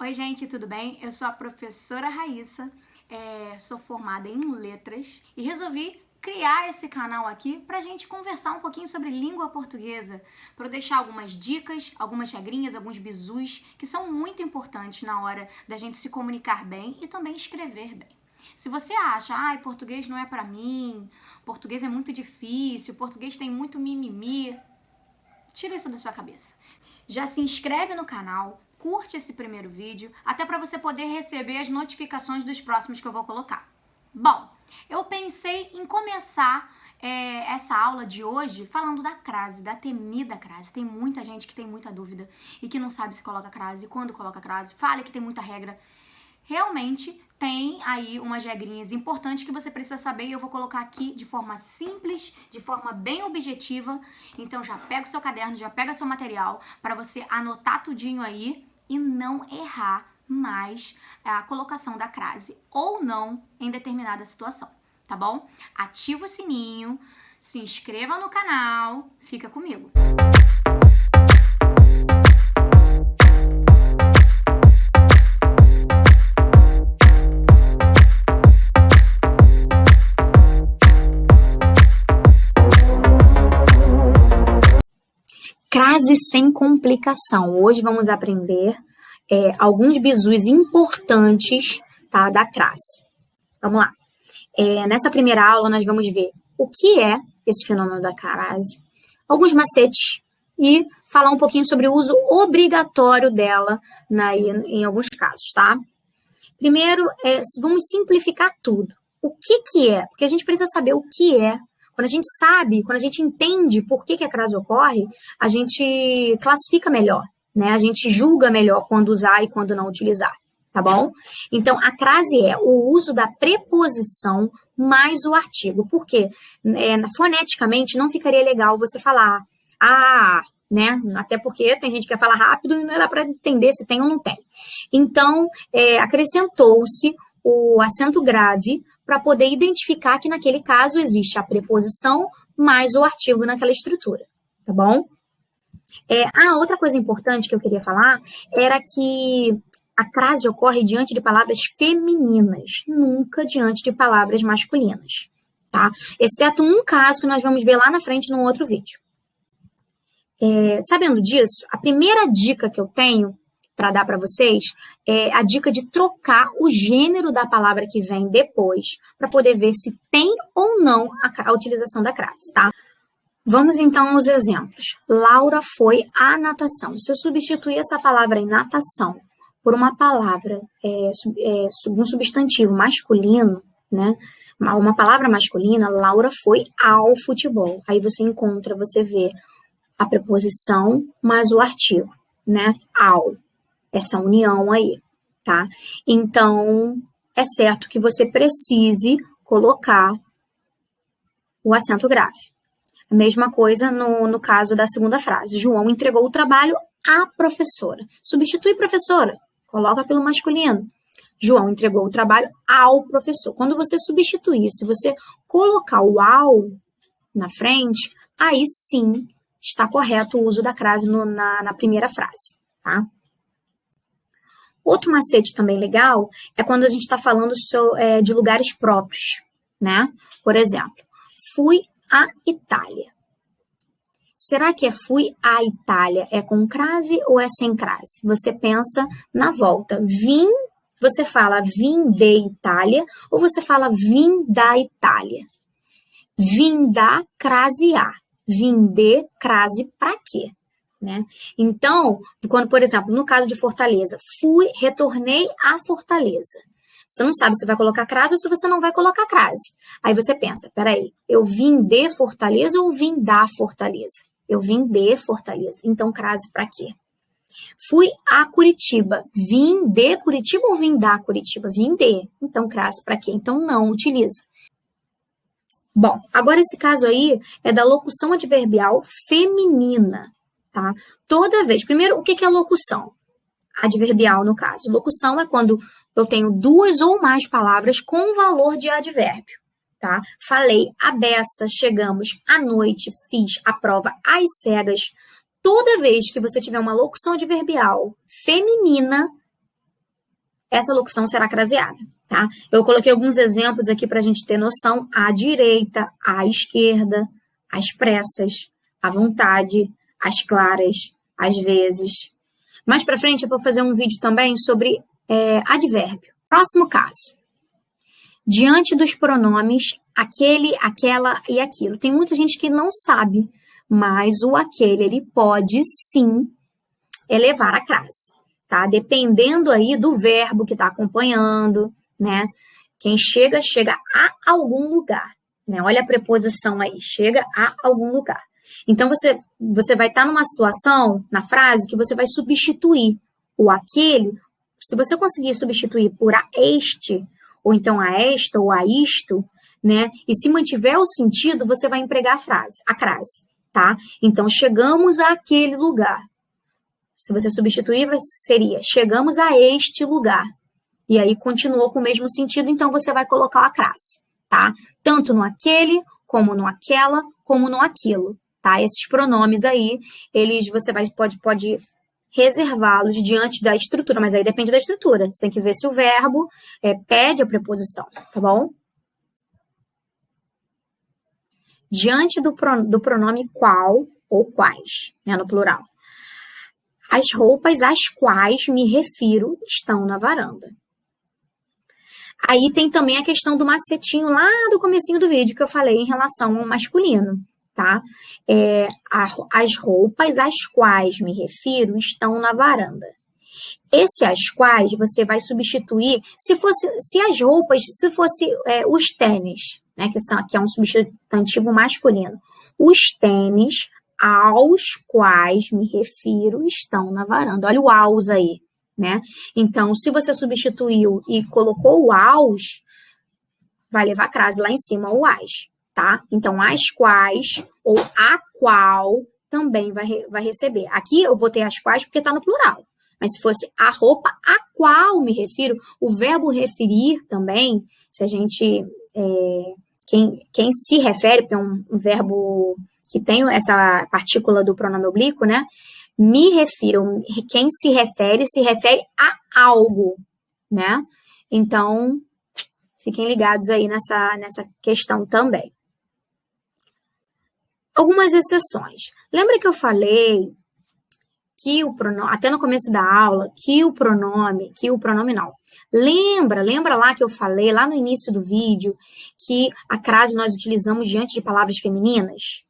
Oi, gente, tudo bem? Eu sou a professora Raíssa, sou formada em letras e resolvi criar esse canal aqui pra gente conversar um pouquinho sobre língua portuguesa, para eu deixar algumas dicas, algumas regrinhas, alguns bizus que são muito importantes na hora da gente se comunicar bem e também escrever bem. Se você acha, português não é pra mim, português é muito difícil, português tem muito mimimi, tira isso da sua cabeça. Já se inscreve no canal, curte esse primeiro vídeo, até para você poder receber as notificações dos próximos que eu vou colocar. Bom, eu pensei em começar essa aula de hoje falando da crase, da temida crase. Tem muita gente que tem muita dúvida e que não sabe se coloca crase, quando coloca crase, fala que tem muita regra. Realmente tem aí umas regrinhas importantes que você precisa saber e eu vou colocar aqui de forma simples, de forma bem objetiva. Então já pega o seu caderno, já pega seu material para você anotar tudinho aí e não errar mais a colocação da crase ou não em determinada situação, tá bom? Ativa o sininho, se inscreva no canal, fica comigo. Crase sem complicação. Hoje vamos aprender alguns bizus importantes, tá, da crase. Vamos lá. Nessa primeira aula nós vamos ver o que é esse fenômeno da crase, alguns macetes e falar um pouquinho sobre o uso obrigatório dela em alguns casos, tá? Primeiro, vamos simplificar tudo. O que é? Porque a gente precisa saber o que é. Quando a gente sabe, quando a gente entende por que a crase ocorre, a gente classifica melhor, né? A gente julga melhor quando usar e quando não utilizar, tá bom? Então, a crase é o uso da preposição mais o artigo. Por quê? Foneticamente, não ficaria legal você falar né? Até porque tem gente que quer falar rápido e não dá para entender se tem ou não tem. Então, acrescentou-se o acento grave para poder identificar que naquele caso existe a preposição mais o artigo naquela estrutura, tá bom? Outra coisa importante que eu queria falar era que a crase ocorre diante de palavras femininas, nunca diante de palavras masculinas, tá? Exceto um caso que nós vamos ver lá na frente num outro vídeo. Sabendo disso, a primeira dica que eu tenho para dar para vocês é a dica de trocar o gênero da palavra que vem depois, para poder ver se tem ou não a utilização da crase, tá? Vamos então aos exemplos. Laura foi à natação. Se eu substituir essa palavra em natação por uma palavra, um substantivo masculino, né? Uma palavra masculina, Laura foi ao futebol. Aí você vê a preposição mais o artigo, né? Ao. Essa união aí, tá? Então, é certo que você precise colocar o acento grave. A mesma coisa no caso da segunda frase. João entregou o trabalho à professora. Substitui professora, coloca pelo masculino. João entregou o trabalho ao professor. Quando você substituir, se você colocar o ao na frente, aí sim está correto o uso da crase na primeira frase, tá? Outro macete também legal é quando a gente está falando de lugares próprios, né? Por exemplo, fui à Itália. Será que fui à Itália é com crase ou é sem crase? Você pensa na volta. Você fala vim de Itália ou você fala vim da Itália? Vim da, crase a. Vim de, crase para quê? Né? Então, quando, por exemplo, no caso de Fortaleza, retornei à Fortaleza. Você não sabe se vai colocar crase ou se você não vai colocar crase. Aí você pensa, peraí, eu vim de Fortaleza ou vim da Fortaleza? Eu vim de Fortaleza. Então, crase para quê? Fui a Curitiba. Vim de Curitiba ou vim da Curitiba? Vim de. Então, crase para quê? Então, não utiliza. Bom, agora esse caso aí é da locução adverbial feminina. Tá? Toda vez. Primeiro, o que é locução? Adverbial, no caso. Locução é quando eu tenho duas ou mais palavras com valor de advérbio. Tá? Falei à beça, chegamos, à noite, fiz a prova às cegas. Toda vez que você tiver uma locução adverbial feminina, essa locução será craseada, tá? Eu coloquei alguns exemplos aqui para a gente ter noção: à direita, à esquerda, às pressas, à vontade, às claras, às vezes. Mais para frente eu vou fazer um vídeo também sobre advérbio. Próximo caso. Diante dos pronomes aquele, aquela e aquilo. Tem muita gente que não sabe, mas o aquele, ele pode sim elevar a crase, tá? Dependendo aí do verbo que está acompanhando, né? Quem chega, chega a algum lugar, né? Olha a preposição aí, chega a algum lugar. Então, você vai estar numa situação, na frase, que você vai substituir o aquele. Se você conseguir substituir por a este, ou então a esta, ou a isto, né? E se mantiver o sentido, você vai empregar a crase, tá? Então, chegamos àquele lugar. Se você substituir, seria chegamos a este lugar. E aí continuou com o mesmo sentido, então você vai colocar a crase, tá? Tanto no aquele, como no aquela, como no aquilo, tá? Esses pronomes aí, você pode reservá-los diante da estrutura, mas aí depende da estrutura. Você tem que ver se o verbo pede a preposição, tá bom? Diante do pronome qual ou quais, né, no plural. As roupas às quais me refiro estão na varanda. Aí tem também a questão do macetinho lá do comecinho do vídeo que eu falei em relação ao masculino, tá? As roupas às quais me refiro estão na varanda. Esse às quais você vai substituir, se fosse os tênis, né, que é um substantivo masculino. Os tênis aos quais me refiro estão na varanda. Olha o aos aí, né? Então, se você substituiu e colocou o aos, vai levar a crase lá em cima, o as, tá? Então, as quais ou a qual também vai receber. Aqui eu botei as quais porque está no plural. Mas se fosse a roupa a qual me refiro, o verbo referir também, se a gente... quem se refere, porque é um verbo que tem essa partícula do pronome oblíquo, né? Me refiro, quem se refere a algo, né? Então, fiquem ligados aí nessa questão também. Algumas exceções. Lembra que eu falei que o pronome, até no começo da aula, que o pronome não. Lembra lá que eu falei, lá no início do vídeo, que a crase nós utilizamos diante de palavras femininas?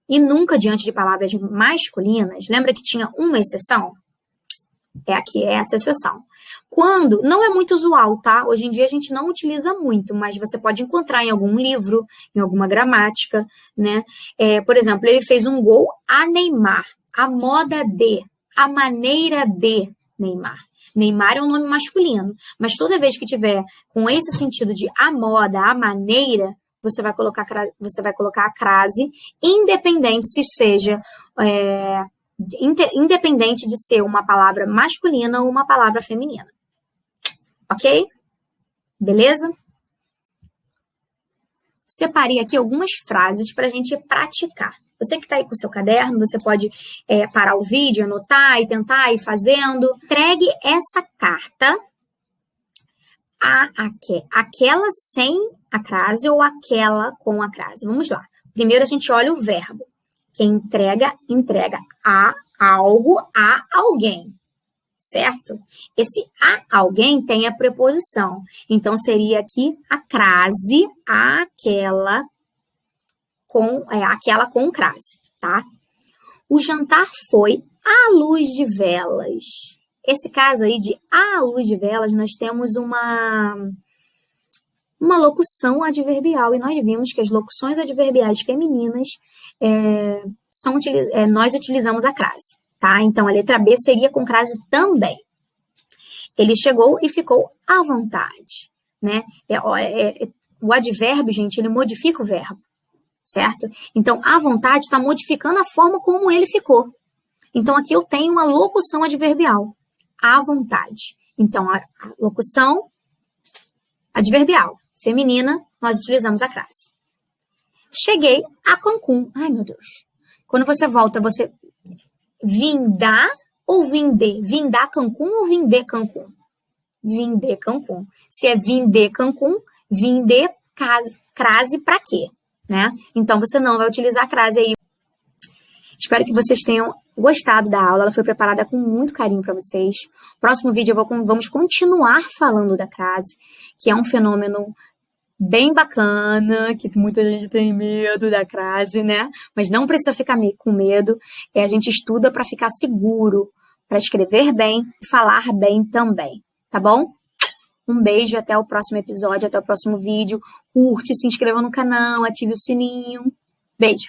E nunca diante de palavras masculinas? Lembra que tinha uma exceção? Aqui é essa exceção. Quando, não é muito usual, tá? Hoje em dia a gente não utiliza muito, mas você pode encontrar em algum livro, em alguma gramática, né? Por exemplo, ele fez um gol a Neymar, a moda de, a maneira de Neymar. Neymar é um nome masculino, mas toda vez que tiver com esse sentido de a moda, a maneira, você vai colocar a crase, independente se seja... independente de ser uma palavra masculina ou uma palavra feminina. Ok? Beleza? Separei aqui algumas frases para a gente praticar. Você que está aí com o seu caderno, você pode parar o vídeo, anotar e tentar ir fazendo. Entregue essa carta aquela sem a crase ou aquela com a crase. Vamos lá. Primeiro a gente olha o verbo. Quem entrega a algo a alguém, certo? Esse a alguém tem a preposição. Então, seria aqui a crase, aquela com crase, tá? O jantar foi à luz de velas. Esse caso aí de à luz de velas, nós temos uma locução adverbial, e nós vimos que as locuções adverbiais femininas nós utilizamos a crase, tá? Então, a letra B seria com crase também. Ele chegou e ficou à vontade, né? O advérbio, gente, ele modifica o verbo, certo? Então, à vontade está modificando a forma como ele ficou. Então, aqui eu tenho uma locução adverbial, à vontade. Então, a locução adverbial feminina, nós utilizamos a crase. Cheguei a Cancún. Ai, meu Deus. Quando você volta, você vindar ou vindê? Vindar Cancún ou vindê Cancún? vim de Cancún. Se é vim de Cancún, vim de crase para quê? Né? Então, você não vai utilizar crase aí. Espero que vocês tenham gostado da aula. Ela foi preparada com muito carinho para vocês. Próximo vídeo vamos continuar falando da crase, que é um fenômeno bem bacana, que muita gente tem medo da crase, né? Mas não precisa ficar com medo. A gente estuda para ficar seguro, para escrever bem e falar bem também, tá bom? Um beijo, até o próximo episódio, até o próximo vídeo. Curte, se inscreva no canal, ative o sininho. Beijo!